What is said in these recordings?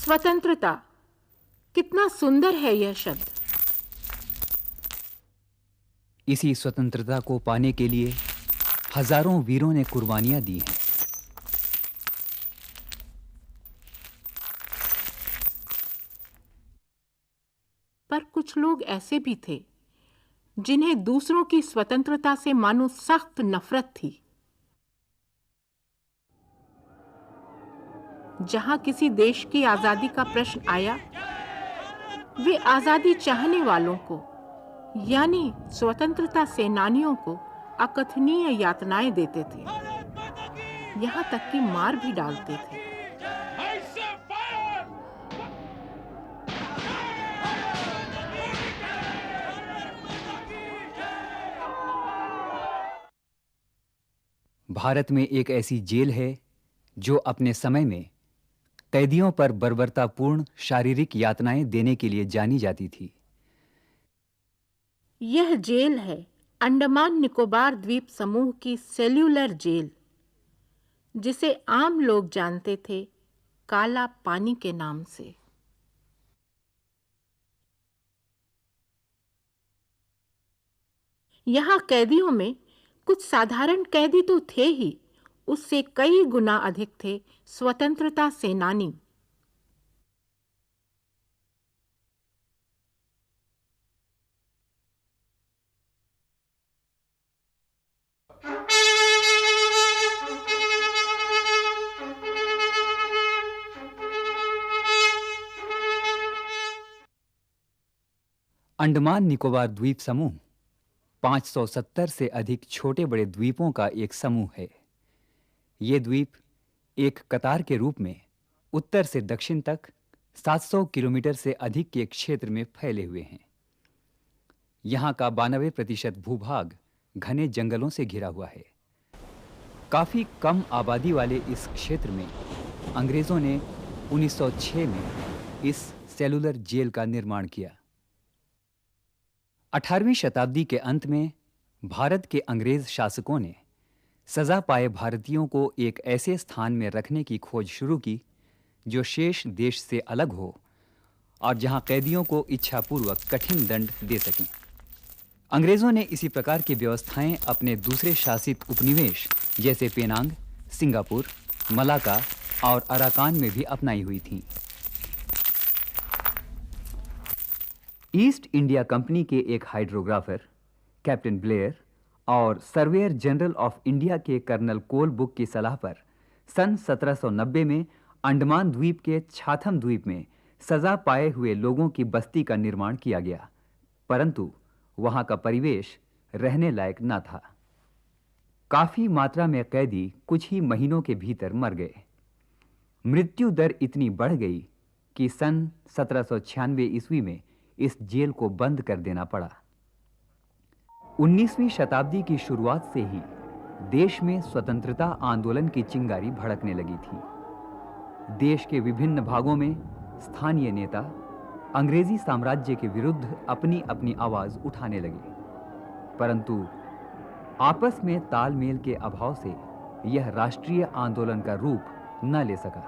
स्वतंत्रता, कितना सुंदर है यह शब्द। इसी स्वतंत्रता को पाने के लिए हजारों वीरों ने कुर्बानियां दी हैं। पर कुछ लोग ऐसे भी थे जिन्हें दूसरों की स्वतंत्रता से मानो सख्त नफरत थी। जहां किसी देश की आजादी का प्रश्न आया, वे आजादी चाहने वालों को यानी स्वतंत्रता सेनानियों को अकथनीय यातनाएं देते थे, यहां तक कि मार भी डालते थे। भारत में एक ऐसी जेल है जो अपने समय में कैदियों पर बर्बरतापूर्ण शारीरिक यातनाएं देने के लिए जानी जाती थी। यह जेल है अंडमान निकोबार द्वीप समूह की सेल्यूलर जेल, जिसे आम लोग जानते थे काला पानी के नाम से। यहां कैदियों में कुछ साधारण कैदी तो थे ही, उससे कई गुना अधिक थे स्वतंत्रता सेनानी। अंडमान निकोबार द्वीप समूह 570 से अधिक छोटे-बड़े द्वीपों का एक समूह है। ये द्वीप एक कतार के रूप में उत्तर से दक्षिण तक 700 किलोमीटर से अधिक के क्षेत्र में फैले हुए हैं। यहाँ का 92% भूभाग घने जंगलों से घिरा हुआ है। काफी कम आबादी वाले इस क्षेत्र में अंग्रेजों ने 1906 में इस सेलुलर जेल का निर्माण किया। 18वीं शताब्दी के अंत में भारत के अंग्रेज शासकों ने सजा पाए भारतीयों को एक ऐसे स्थान में रखने की खोज शुरू की जो शेष देश से अलग हो और जहां कैदियों को इच्छापूर्वक कठिन दंड दे सकें। अंग्रेजों ने इसी प्रकार की व्यवस्थाएं अपने दूसरे शासित उपनिवेश जैसे पेनांग, सिंगापुर, मलाका और अराकान में भी अपनाई हुई थीं। ईस्ट इंडिया कंपनी के एक हाइड्रोग्राफर कैप्टन ब्लेयर और सर्वेयर जनरल ऑफ इंडिया के कर्नल कोलबुक की सलाह पर सन 1790 में अंडमान द्वीप के छाथम द्वीप में सजा पाए हुए लोगों की बस्ती का निर्माण किया गया, परंतु वहां का परिवेश रहने लायक न था। काफी मात्रा में कैदी कुछ ही महीनों के भीतर मर गए। मृत्यु दर इतनी बढ़ गई कि सन 1796 ईस्वी में इस जेल को बंद कर देना पड़ा। 19वीं शताब्दी की शुरुआत से ही देश में स्वतंत्रता आंदोलन की चिंगारी भड़कने लगी थी। देश के विभिन्न भागों में स्थानीय नेता अंग्रेजी साम्राज्य के विरुद्ध अपनी अपनी आवाज उठाने लगे, परंतु आपस में तालमेल के अभाव से यह राष्ट्रीय आंदोलन का रूप न ले सका।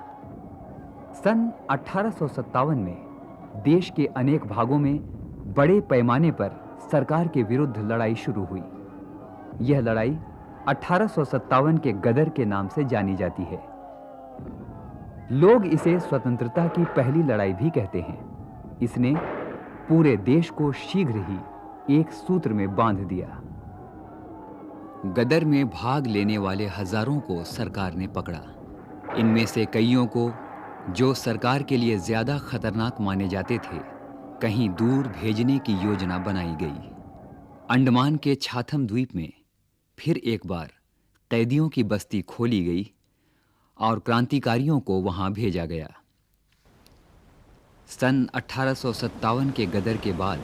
सन 1857 में देश के अनेक भागों में बड़े पैमाने पर सरकार के विरुद्ध लड़ाई शुरू हुई। यह लड़ाई 1857 के गदर के नाम से जानी जाती है। लोग इसे स्वतंत्रता की पहली लड़ाई भी कहते हैं। इसने पूरे देश को शीघ्र ही एक सूत्र में बांध दिया। गदर में भाग लेने वाले हजारों को सरकार ने पकड़ा। इनमें से कईयों को, जो सरकार के लिए ज्यादा खतरनाक माने जाते थे, कहीं दूर भेजने की योजना बनाई गई। अंडमान के छाथम द्वीप में फिर एक बार कैदियों की बस्ती खोली गई और क्रांतिकारियों को वहां भेजा गया। सन 1857 के गदर के बाद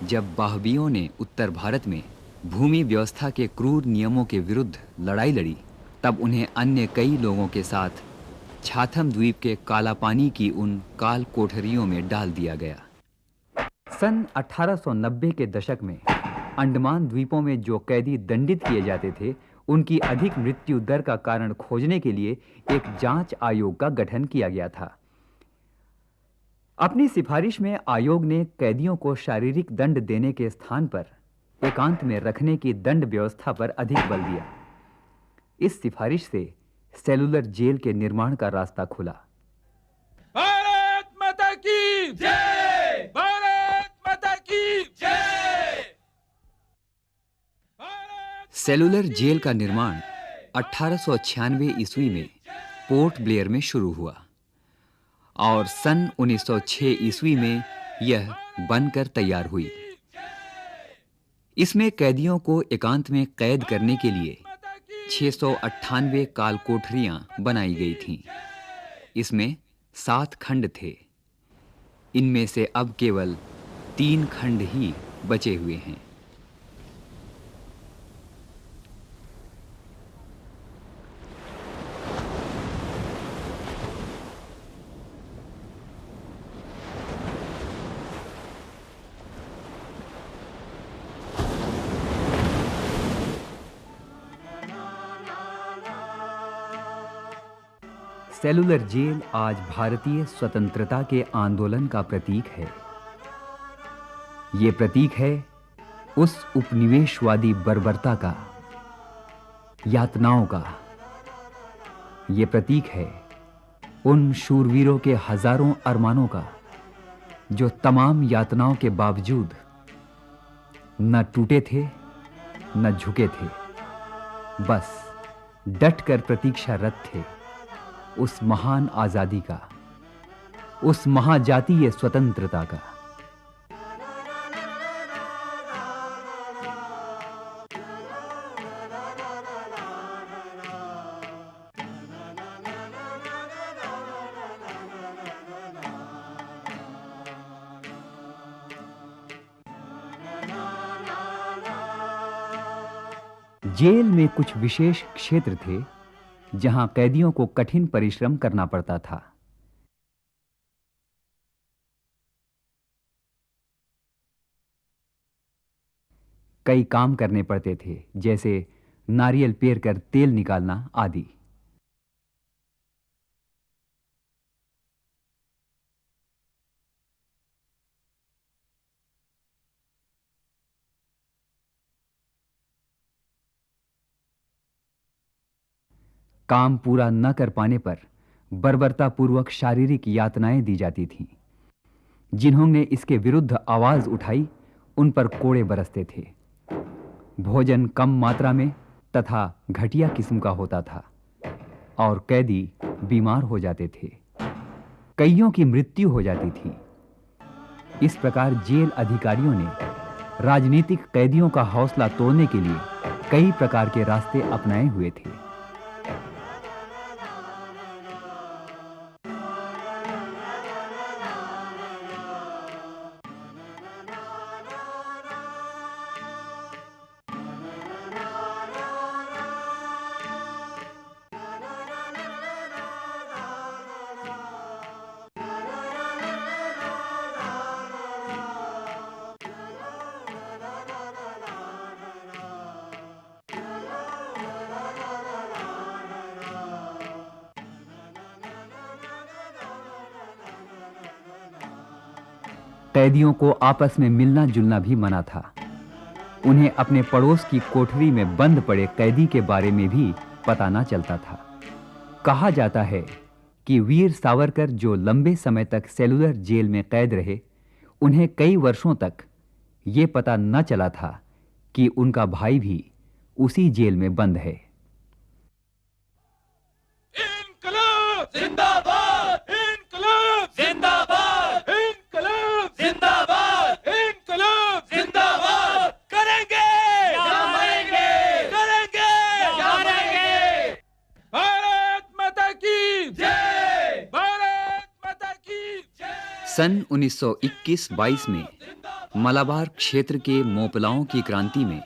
जब बाहबियों ने उत्तर भारत में भूमि व्यवस्था के क्रूर नियमों के विरुद्ध लड़ाई लड़ी, तब उन्हें अन्य कई लोगों के साथ छाथम द्वीप के काला पानी की उन काल कोठरियों में डाल दिया गया। सन 1890 के दशक में अंडमान द्वीपों में जो कैदी दंडित किए जाते थे, उनकी अधिक मृत्यु दर का कारण खोजने के लिए एक जांच आयोग का गठन किया गया था। अपनी सिफारिश में आयोग ने कैदियों को शारीरिक दंड देने के स्थान पर एकांत में रखने की दंड व्यवस्था पर अधिक बल दिया। इस सिफारिश से सेलुलर जेल के निर्माण का रास्ता खुला। भारत माता की जय! भारत माता की जय! सेलुलर जेल का निर्माण 1896 ईस्वी में पोर्ट ब्लेयर में शुरू हुआ और सन 1906 ईस्वी में यह बनकर तैयार हुई। इसमें कैदियों को एकांत में कैद करने के लिए 698 काल कोठरियां बनाई गई थीं। इसमें 7 खंड थे। इनमें से अब केवल 3 खंड ही बचे हुए हैं। सेलुलर जेल आज भारतीय स्वतंत्रता के आंदोलन का प्रतीक है। यह प्रतीक है उस उपनिवेशवादी बर्बरता का, यातनाओं का। यह प्रतीक है उन शूरवीरों के हजारों अरमानों का जो तमाम यातनाओं के बावजूद न टूटे थे न झुके थे, बस डटकर प्रतीक्षारत थे उस महान आजादी का, उस महाजातीय स्वतंत्रता का। जेल में कुछ विशेष क्षेत्र थे जहां कैदियों को कठिन परिश्रम करना पड़ता था। कई काम करने पड़ते थे, जैसे नारियल पेर कर तेल निकालना आदि। काम पूरा न कर पाने पर बर्बरतापूर्वक शारीरिक यातनाएं दी जाती थीं। जिन्होंने इसके विरुद्ध आवाज उठाई उन पर कोड़े बरसते थे। भोजन कम मात्रा में तथा घटिया किस्म का होता था और कैदी बीमार हो जाते थे। कईयों की मृत्यु हो जाती थी। इस प्रकार जेल अधिकारियों ने राजनीतिक कैदियों का हौसला तोड़ने के लिए कई प्रकार के रास्ते अपनाए हुए थे। कैदियों को आपस में मिलना जुलना भी मना था। उन्हें अपने पड़ोस की कोठरी में बंद पड़े कैदी के बारे में भी पता न चलता था। कहा जाता है कि वीर सावरकर, जो लंबे समय तक सेलुलर जेल में कैद रहे, उन्हें कई वर्षों तक यह पता न चला था कि उनका भाई भी उसी जेल में बंद है। इनकलाब जिंदाबाद! इनकलाब जिंदाबाद! इनकलाब जिंदाबाद! इनकलाब जिंदाबाद! करेंगे या मरेंगे! करेंगे या मरेंगे! भारत माता की जय! भारत माता की जय! सन 1921-22 में मलाबार क्षेत्र के मोपलाओं की क्रांति में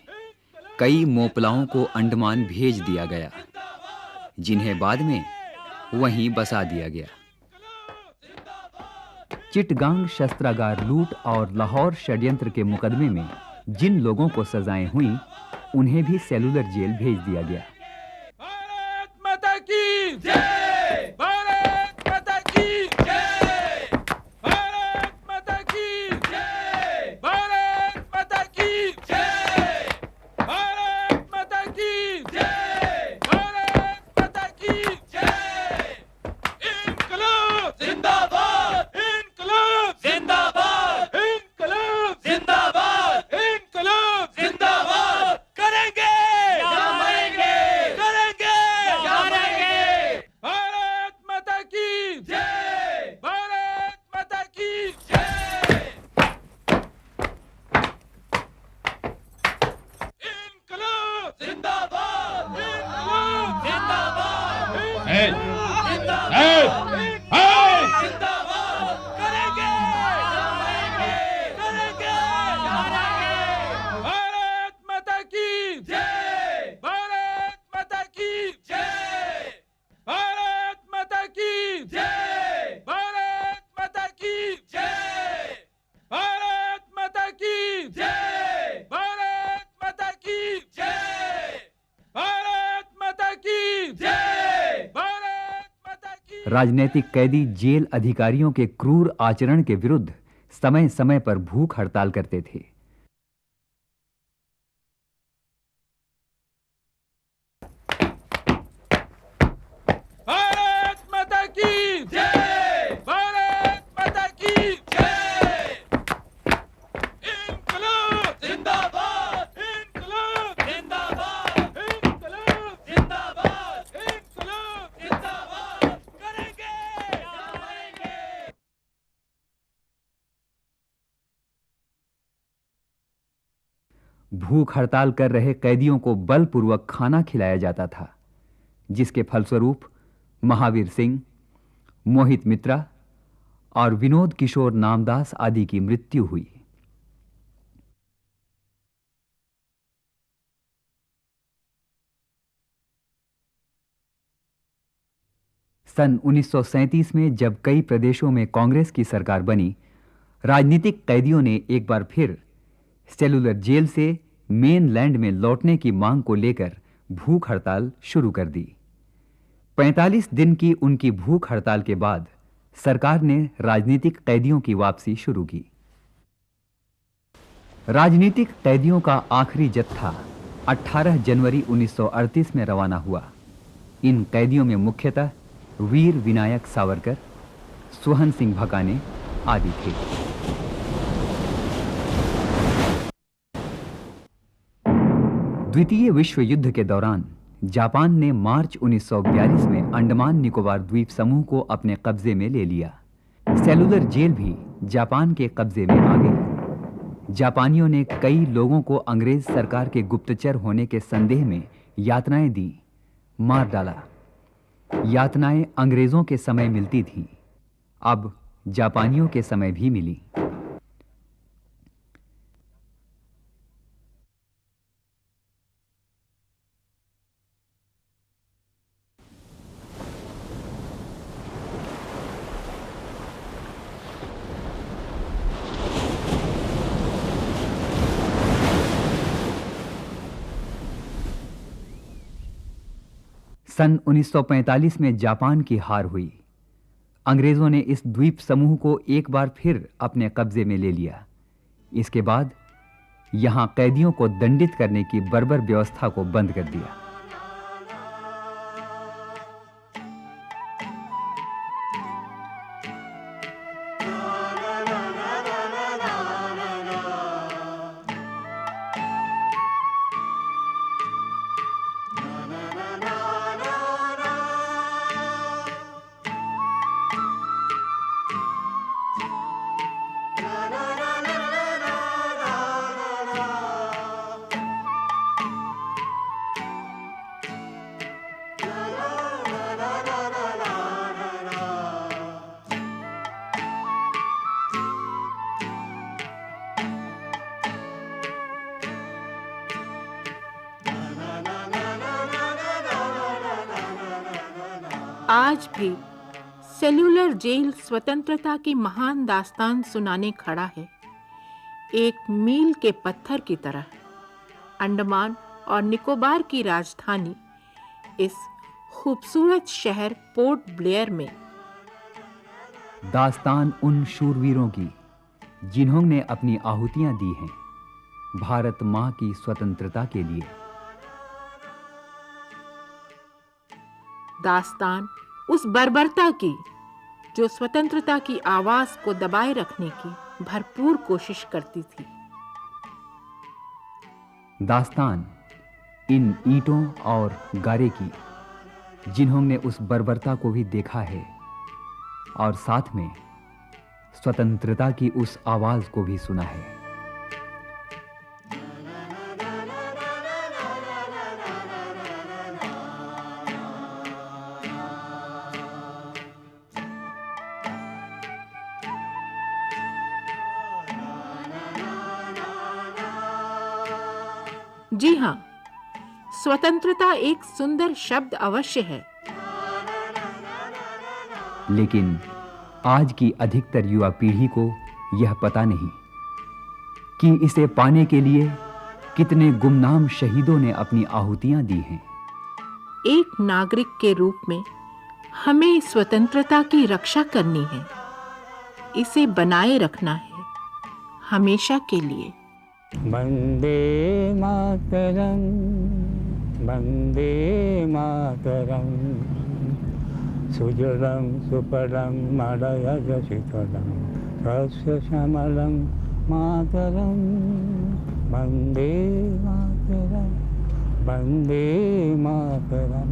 कई मोपलाओं को अंडमान भेज दिया गया, जिन्हें बाद में वहीं बसा दिया गया। चिटगांग शस्त्रागार लूट और लाहौर षड्यंत्र के मुकदमे में जिन लोगों को सजाएं हुई, उन्हें भी सेलुलर जेल भेज दिया गया। भारत माता की जय! भारत माता की जय! भारत भारत माता की जय, भारत माता की जय, भारत माता की जय, भारत माता की जय, भारत माता की जय, भारत माता की जय, भारत माता की जय, भारत माता की। राजनीतिक कैदी जेल अधिकारियों के क्रूर आचरण के विरुद्ध समय समय पर भूख हड़ताल करते थे। भारत माता की जय, भारत माता की जय, इनकलाब जिंदाबाद, इनकलाब जिंदाबाद, इनकलाब जिंदाबाद, इनकलाब जिंदाबाद, करेंगे करेंगे। भूख हड़ताल कर रहे कैदियों को बलपूर्वक खाना खिलाया जाता था, जिसके फलस्वरूप महावीर सिंह, मोहित मित्रा और विनोद किशोर नामदास आदि की मृत्यु हुई। सन 1937 में जब कई प्रदेशों में कांग्रेस की सरकार बनी, राजनीतिक कैदियों ने एक बार फिर सेलुलर जेल से मेनलैंड में लौटने की मांग को लेकर भूख हड़ताल शुरू कर दी। 45 दिन की उनकी भूख हड़ताल के बाद सरकार ने राजनीतिक कैदियों की वापसी शुरू की। राजनीतिक कैदियों का आखिरी जत्था 18 जनवरी 1938 में रवाना हुआ। इन कैदियों में मुख्यतः वीर विनायक सावरकर, सोहन सिंह भकाने आदि थे। द्वितीय विश्व युद्ध के दौरान जापान ने मार्च 1942 में अंडमान निकोबार द्वीप समूह को अपने कब्जे में ले लिया। सेलुलर जेल भी जापान के कब्जे में आ गई। जापानियों ने कई लोगों को अंग्रेज सरकार के गुप्तचर होने के संदेह में यातनाएं दी, मार डाला। यातनाएं अंग्रेजों के समय मिलती थीं, अब जापानियों के समय भी मिली। सन 1945 में जापान की हार हुई। अंग्रेजों ने इस द्वीप समूह को एक बार फिर अपने कब्जे में ले लिया। इसके बाद यहां कैदियों को दंडित करने की बर्बर व्यवस्था को बंद कर दिया। आज भी सेल्यूलर जेल स्वतंत्रता की महान दास्तान सुनाने खड़ा है, एक मील के पत्थर की तरह। अंडमान और निकोबार की राजधानी इस खूबसूरत शहर पोर्ट ब्लेयर में। दास्तान उन शूरवीरों की जिन्होंने अपनी आहुतियां दी हैं भारत मां की स्वतंत्रता के लिए। दास्तान उस बर्बरता की जो स्वतंत्रता की आवाज को दबाए रखने की भरपूर कोशिश करती थी। दास्तान इन ईंटों और गारे की जिन्होंने उस बर्बरता को भी देखा है और साथ में स्वतंत्रता की उस आवाज को भी सुना है। जी हाँ, स्वतंत्रता एक सुंदर शब्द अवश्य है, लेकिन आज की अधिकतर युवा पीढ़ी को यह पता नहीं कि इसे पाने के लिए कितने गुमनाम शहीदों ने अपनी आहुतियां दी हैं। एक नागरिक के रूप में हमें स्वतंत्रता की रक्षा करनी है, इसे बनाए रखना है हमेशा के लिए। वंदे मातरम, वंदे मातरम, सुजलम सुफलम मलयज शीतलम सस्य श्यामलं मातरम, वंदे मातरम, वंदे मातरम।